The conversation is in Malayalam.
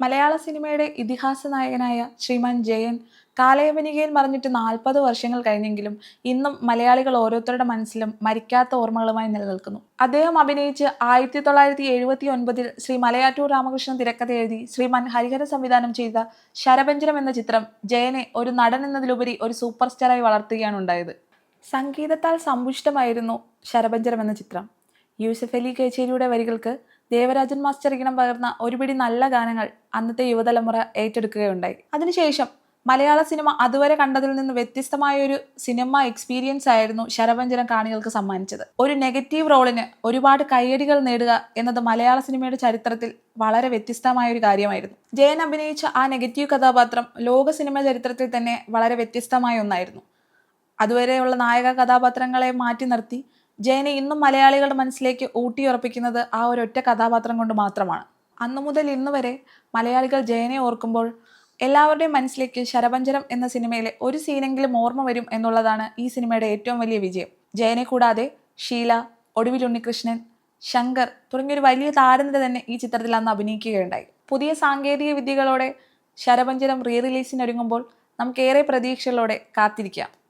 മലയാള സിനിമയുടെ ഇതിഹാസ നായകനായ ശ്രീമാൻ ജയൻ കാലയവനികയിൽ മറഞ്ഞിട്ട് 40 വർഷങ്ങൾ കഴിഞ്ഞെങ്കിലും ഇന്നും മലയാളികൾ ഓരോരുത്തരുടെ മനസ്സിലും മരിക്കാത്ത ഓർമ്മകളുമായി നിലനിൽക്കുന്നു. അദ്ദേഹം അഭിനയിച്ച് 1979 ശ്രീ മലയാറ്റൂർ രാമകൃഷ്ണൻ തിരക്കഥ എഴുതി ശ്രീമാൻ ഹരിഹരൻ സംവിധാനം ചെയ്ത ശരപഞ്ചരം എന്ന ചിത്രം ജയനെ ഒരു നടൻ എന്നതിലുപരി ഒരു സൂപ്പർ സ്റ്റാറായി വളർത്തുകയാണ് ഉണ്ടായത്. സംഗീതത്താൽ സമ്പുഷ്ടമായിരുന്നു ശരപഞ്ചരം എന്ന ചിത്രം. യൂസഫ് അലി കേച്ചേരിയുടെ വരികൾക്ക് ദേവരാജൻ മാസ്റ്റർ ഈണം പകർന്ന ഒരുപിടി നല്ല ഗാനങ്ങൾ അന്നത്തെ യുവതലമുറ ഏറ്റെടുക്കുകയുണ്ടായി. അതിനുശേഷം മലയാള സിനിമ അതുവരെ കണ്ടതിൽ നിന്ന് വ്യത്യസ്തമായ ഒരു സിനിമ എക്സ്പീരിയൻസ് ആയിരുന്നു ശരപഞ്ചരം കാണികൾക്ക് സമ്മാനിച്ചത്. ഒരു നെഗറ്റീവ് റോളിന് ഒരുപാട് കയ്യടികൾ നേടുക എന്നത് മലയാള സിനിമയുടെ ചരിത്രത്തിൽ വളരെ വ്യത്യസ്തമായ ഒരു കാര്യമായിരുന്നു. ജയൻ അഭിനയിച്ച ആ നെഗറ്റീവ് കഥാപാത്രം ലോക സിനിമ ചരിത്രത്തിൽ തന്നെ വളരെ വ്യത്യസ്തമായ ഒന്നായിരുന്നു. അതുവരെയുള്ള നായക കഥാപാത്രങ്ങളെ മാറ്റി നിർത്തി ജയനെ ഇന്നും മലയാളികളുടെ മനസ്സിലേക്ക് ഊട്ടിയുറപ്പിക്കുന്നത് ആ ഒരൊറ്റ കഥാപാത്രം കൊണ്ട് മാത്രമാണ്. അന്നു മുതൽ ഇന്ന് വരെ മലയാളികൾ ജയനെ ഓർക്കുമ്പോൾ എല്ലാവരുടെയും മനസ്സിലേക്ക് ശരപഞ്ചരം എന്ന സിനിമയിലെ ഒരു സീനെങ്കിലും ഓർമ്മ വരും എന്നുള്ളതാണ് ഈ സിനിമയുടെ ഏറ്റവും വലിയ വിജയം. ജയനെ കൂടാതെ ഷീല, ഒടുവിൽ ഉണ്ണികൃഷ്ണൻ, ശങ്കർ തുടങ്ങിയൊരു വലിയ താരനിര തന്നെ ഈ ചിത്രത്തിൽ അന്ന് അഭിനയിക്കുകയുണ്ടായി. പുതിയ സാങ്കേതിക വിദ്യകളോടെ ശരപഞ്ചരം റീ റിലീസിനൊരുങ്ങുമ്പോൾ നമുക്കേറെ പ്രതീക്ഷകളോടെ കാത്തിരിക്കാം.